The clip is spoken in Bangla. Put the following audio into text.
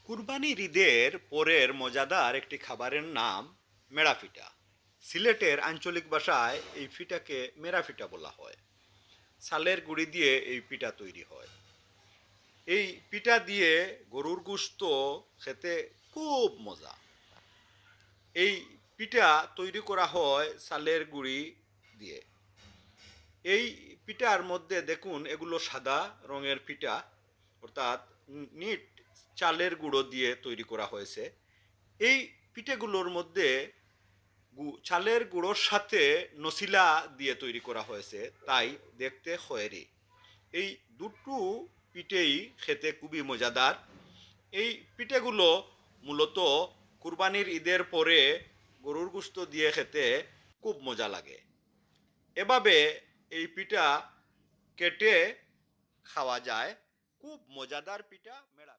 কুরবানির ঈদের পরের মজাদার একটি খাবারের নাম মেড়া পিঠা। সিলেটের আঞ্চলিক ভাষায় এই পিঠাকে মেড়া পিঠা বলা হয়। চালের গুঁড়ি দিয়ে এই পিঠা তৈরি হয়। এই পিঠা দিয়ে গরুর গোশত খেতে খুব মজা। এই পিঠা তৈরি করা হয় চালের গুঁড়ি দিয়ে। এই পিঠার মধ্যে দেখুন এগুলো সাদা রঙের পিঠা, অর্থাৎ নিট চালের গুঁড়ো দিয়ে তৈরি করা হয়েছে। এই পিঠেগুলোর মধ্যে চালের গুঁড়োর সাথে নসিলা দিয়ে তৈরি করা হয়েছে, তাই দেখতে খয়েরি। এই দুটো পিঠেই খেতে খুবই মজাদার। এই পিঠেগুলো মূলত কুরবানির ঈদের পরে গরুর গোশত দিয়ে খেতে খুব মজা লাগে। এভাবে এই পিঠা কেটে খাওয়া যায়। খুব মজাদার পিঠা মেড়া।